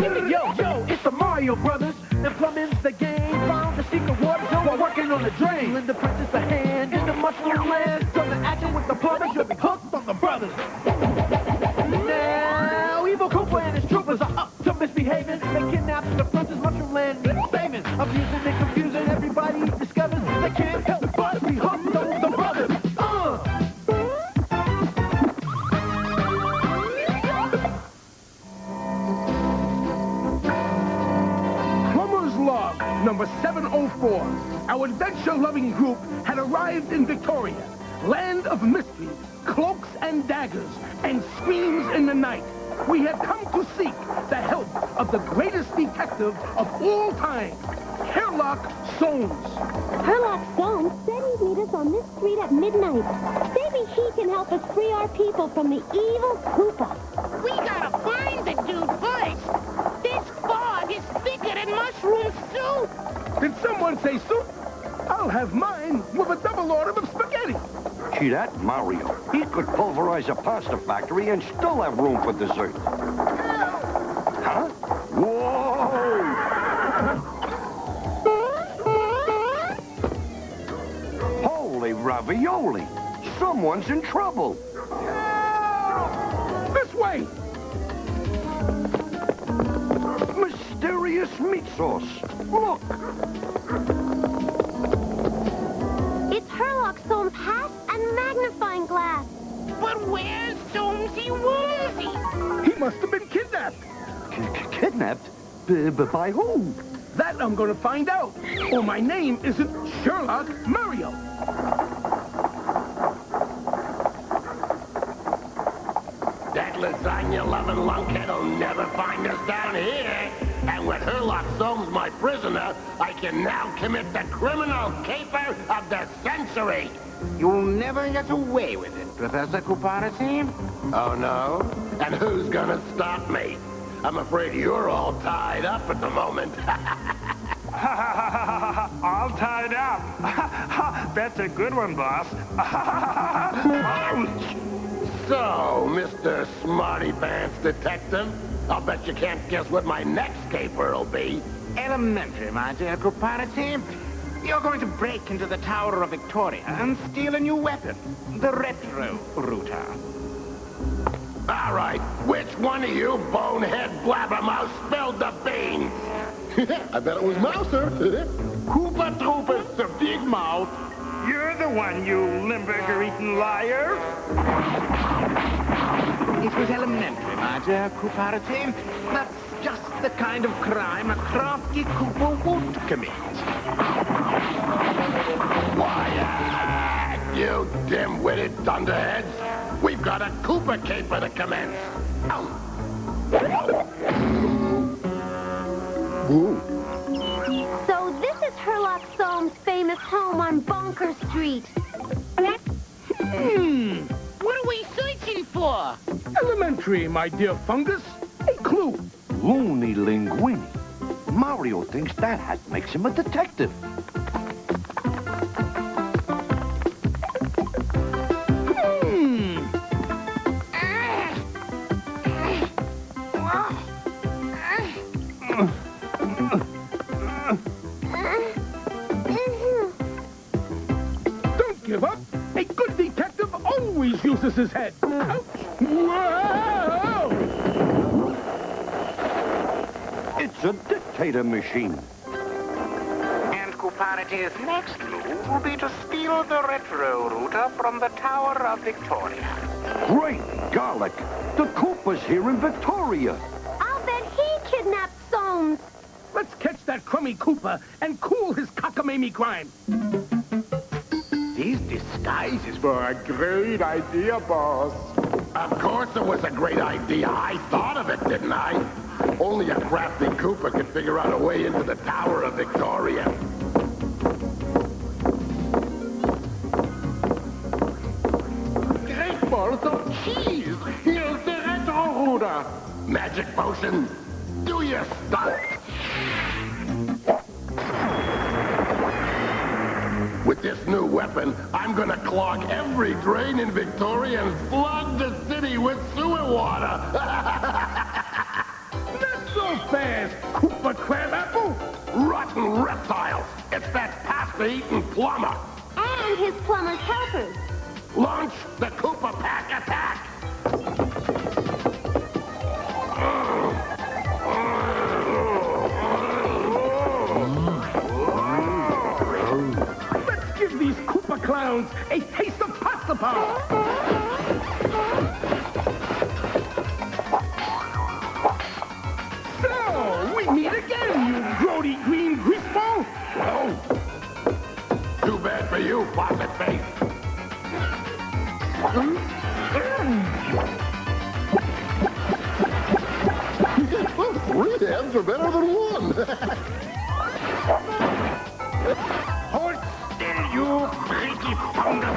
Yo, yo, it's the Mario Brothers. And plumbing's the game. Found the secret water zone while working on the drain. Lend the princess a hand in the mushroom land. So the action with the plumbers, you'll be hooked on the brothers. Now, Evil Koopa and his troopers are up to misbehaving. They kidnap the princess, mushroom land needs saving. Abusing and confusing, everybody discovers they can't help but be hooked on the brothers. Log number 704. Our adventure-loving group had arrived in Victoria, land of mysteries, cloaks and daggers, and screams in the night. We had come to seek the help of the greatest detective of all time, Sherlock Holmes. Sherlock Holmes said he'd meet us on this street at midnight. Maybe he can help us free our people from the evil Koopa. We gotta find the dude first. This fog is thicker than mushroom soup. Did someone say soup? I'll have mine with a double order of spaghetti. See that? Mario. He could pulverize a pasta factory and still have room for dessert. Huh? Whoa! Holy ravioli! Someone's in trouble. This way! Mysterious meat sauce. Look! It's Sherlock Holmes' hat and magnifying glass. But where's Soamesy Woomsy? He must have been kidnapped. Kidnapped? By who? That I'm going to find out. Or my name isn't Sherlock Mario. That lasagna-loving lunkhead'll never find us down here. And with Sherlock Holmes my prisoner, I can now commit the criminal caper of the century. You'll never get away with it, Professor Kuparati. Oh, no? And who's gonna stop me? I'm afraid you're all tied up at the moment. All tied up. That's a good one, boss. So, Mr. Smarty Pants Detective, I'll bet you can't guess what my next caper'll be. Elementary, my dear Kuparati. You're going to break into the Tower of Victoria and steal a new weapon, the retro router. All right, which one of you bonehead blabbermouth spilled the beans? I bet it was Mouser. Koopa Troopa's the big mouth. You're the one, you limburger-eating liar. It was elementary, my dear Kuparati. That's just the kind of crime a crafty Koopa won't commit. Quiet, you dim-witted dunderheads. We've got a Koopa caper to commence. So this is Sherlock Holmes' famous home on Bunker Street. What are we searching for? Elementary, my dear fungus. A clue. Loony linguini. Mario thinks that hat makes him a detective. Don't give up. A good detective always uses his head. Ouch. Whoa! It's a dictator machine. And Kuparati's next move will be to steal the retro router from the Tower of Victoria. Great garlic! The Koopa's here in Victoria. I'll bet he kidnapped Holmes. Let's catch that crummy Koopa and cool his cockamamie crime. These disguises were a great idea, boss. Of course it was a great idea. I thought of it, didn't I? Only a crafty Koopa could figure out a way into the Tower of Victoria. Great balls of cheese! Here's the retro router. Magic potion, do your stunt. With this new weapon, I'm gonna clog every drain in Victoria and flood the city with sewer water. Not so so fast, Koopa Crabapple? Rotten reptiles! It's that pasta-eating plumber! And his plumber's helpers. Launch the Koopa Pack attack! Let's give these Koopa clowns a taste of pasta power. So, we meet again, you grody green greaseball. Oh! Too bad for you, Faucet Face. Three hands are better than one. Hold still, you pretty founder.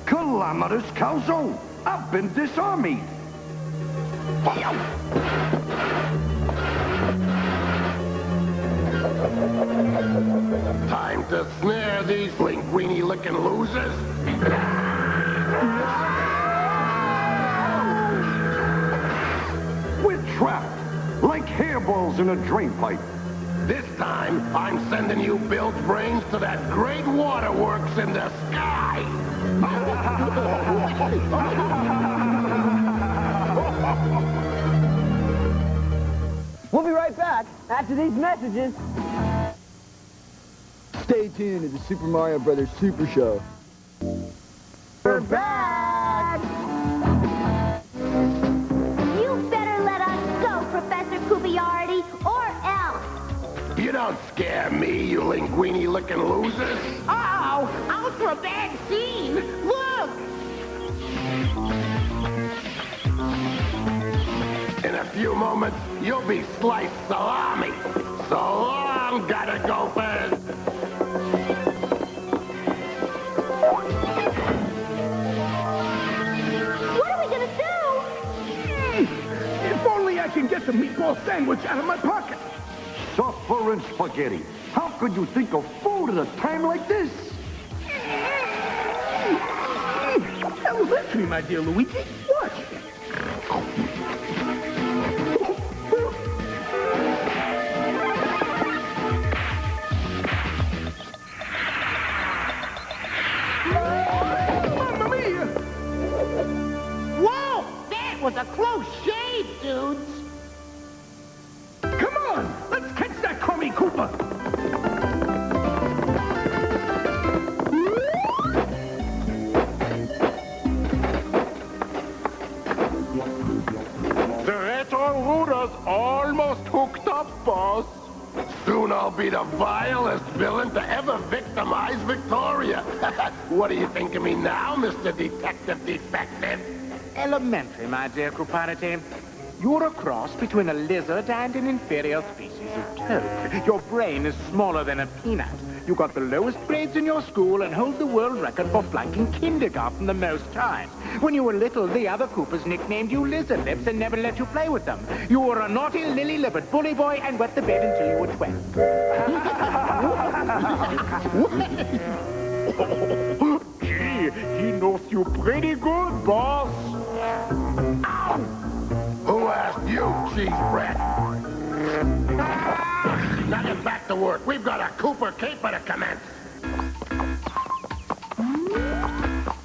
Calamitous calzone! I've been disarmed! Time to snare these linguini-licking losers. We're trapped, like hairballs in a drain pipe. This time, I'm sending you Bill's brains to that great waterworks in the sky. We'll be right back after these messages. Stay tuned to the Super Mario Brothers Super Show. We're back! You better let us go, Professor Kubiardi, or else. You don't scare me, you linguini-licking losers. Uh-oh, out for a bad scene. Look! In a few moments, you'll be sliced salami. So long, gotta go first. What are we gonna do? If only I can get the meatball sandwich out of my pocket. Suffering spaghetti. How could you think of food at a time like this? Elementary, my dear Luigi. Watch. Mamma mia! Whoa! That was a close shave, dudes. Come on, let's catch that crummy Koopa. The retro rooters almost hooked up, boss. Soon I'll be the vilest villain to ever victimize Victoria. What do you think of me now, Mr. Detective Defective? Elementary, my dear Kooparity. You're a cross between a lizard and an inferior species of toad. Your brain is smaller than a peanut. You got the lowest grades in your school and hold the world record for flunking kindergarten the most times. When you were little, the other Koopas nicknamed you Lizard Lips and never let you play with them. You were a naughty, lily-livered bully boy and wet the bed until you were 12. Gee, he knows you pretty good, boss. Who asked you, cheese bread? Now get back to work. We've got a Cooper caper to commence.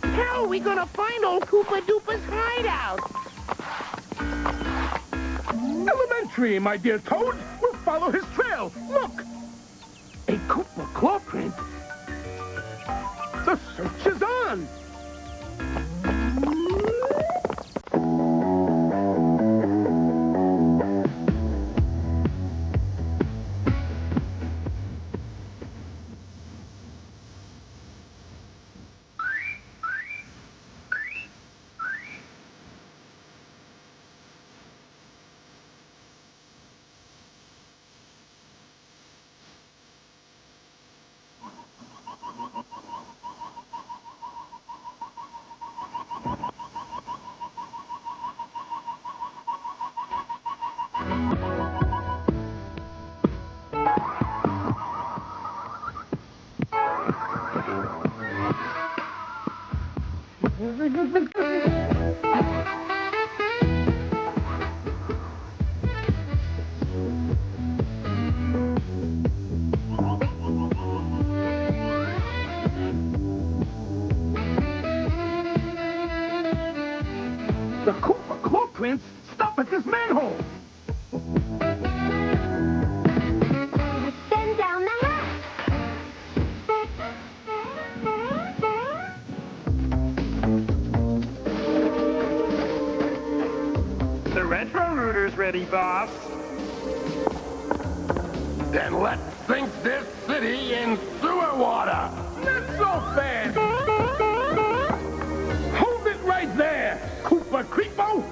How are we gonna find old Koopa Doopa's hideout? Elementary, my dear Toad. We'll follow his trail. Look! A Koopa claw print. The search is on. The Koopa claw prints stop at this manhole. Then down the hatch. The retro router's ready, boss. Then let's sink this city in sewer water. Not so fast. Hold it right there, Koopa Creepo.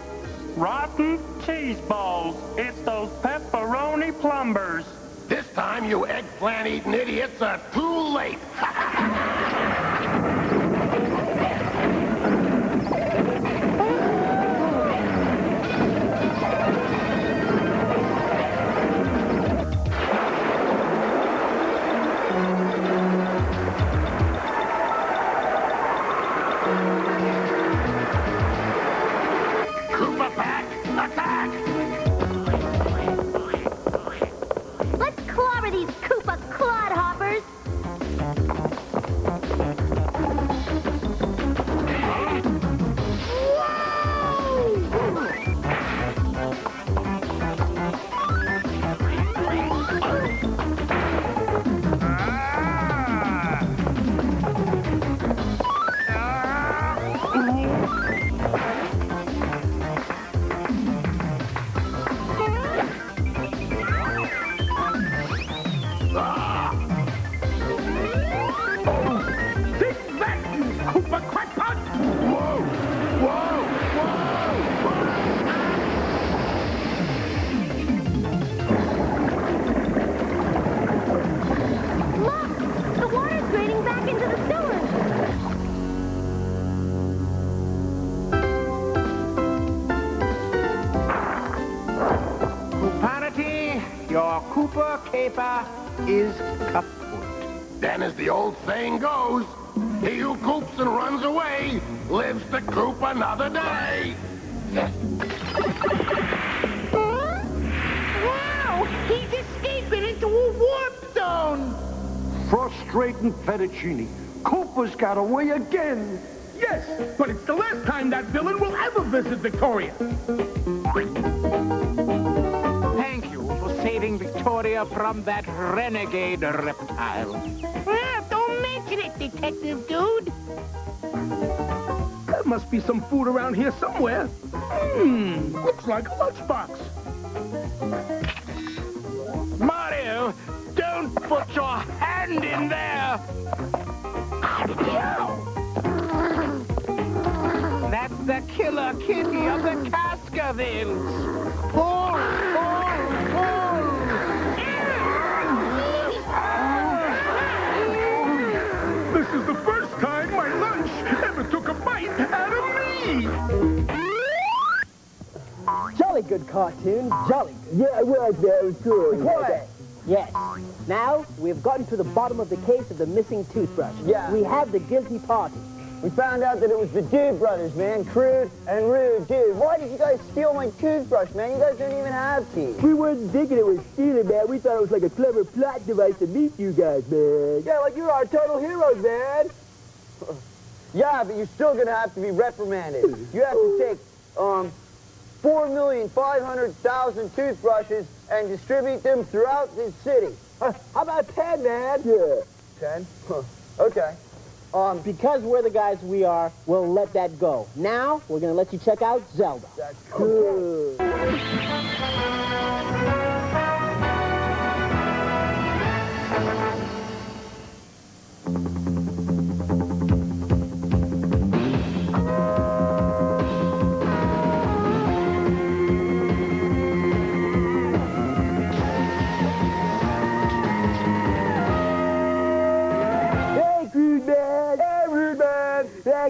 Rotten cheese balls. It's those pepperoni plumbers. This time, you eggplant-eating idiots are too late. Koopa Pack, attack! Let's clobber these Koopa clodhoppers. Take that, you Koopa crackpot. Whoa! Whoa! Look, the water's draining back into the sewers. Koopanity, your Koopa caper is kaput. Then, as the old saying goes, he who coops and runs away lives to coop another day. Wow! He's escaping into a warp zone! Frustrating fettuccine. Koopa's got away again. Yes, but it's the last time that villain will ever visit Victoria. Thank you for saving Victoria from that renegade reptile. Don't mention it, Detective Dude. There must be some food around here somewhere. Looks like a lunchbox. Mario, don't put your hand in there! That's the killer kitty of the Cascavins. Pull, pull, pull! This is the first time my lunch ever took a bite out of me. Jolly good cartoon, jolly good. Yeah, it was, man. It was cool. Quiet. Yes. Now, we've gotten to the bottom of the case of the missing toothbrush. Yeah. We have the guilty party. We found out that it was the Dude brothers, man. Crude and rude. Dude, why did you guys steal my toothbrush, man? You guys don't even have teeth. We wasn't thinking it was stealing, man. We thought it was like a clever plot device to meet you guys, man. Yeah, like you're our total heroes, man. Yeah, but you're still gonna have to be reprimanded. You have to take, 4,500,000 toothbrushes and distribute them throughout the city. How about 10, man? Yeah. 10? Huh. Okay. Because we're the guys we are, we'll let that go. Now, we're going to let you check out Zelda. That's cool.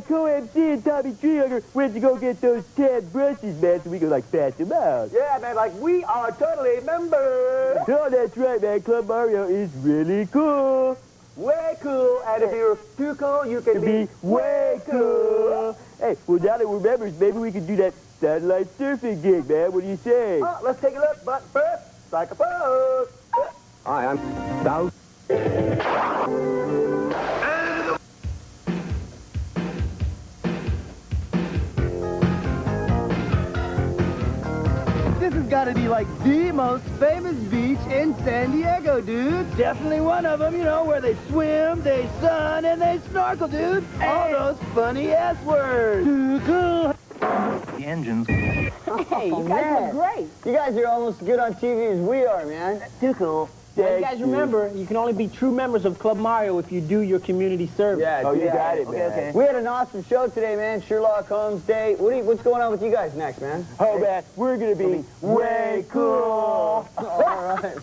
Co-MC and Tommy Treehugger went to go get those 10 brushes, man, so we can, like, pass them out. Yeah, man, like, we are totally members. Oh, that's right, man. Club Mario is really cool. way cool. And if you're too cool, you can be way cool. Hey, well, now that we're members, maybe we can do that satellite surfing gig, man. What do you say? Oh, let's take a look. But first, strike a pose. Hi, I'm Dow. This has got to be like the most famous beach in San Diego, dude. Definitely one of them, you know, where they swim, they sun, and they snorkel, dude. All those funny S words. Too cool. The engines. Hey, you guys look great. You guys are almost as good on TV as we are, man. Too cool. Well, you guys remember, you can only be true members of Club Mario if you do your community service. Yeah, you got it, man. Okay. We had an awesome show today, man. Sherlock Holmes Day. What's going on with you guys next, man? Oh, man, we're going to be way cool. All right.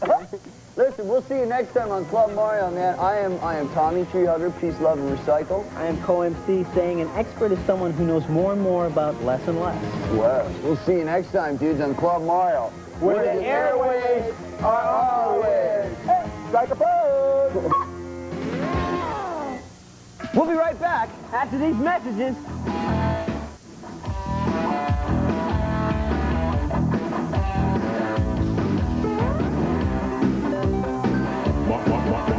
Listen, we'll see you next time on Club Mario, man. I am Tommy Treehugger, Peace, Love, and Recycle. I am co-MC, saying an expert is someone who knows more and more about less and less. Well, we'll see you next time, dudes, on Club Mario. Where the airways are always. Hey, strike a pose. We'll be right back after these messages. What?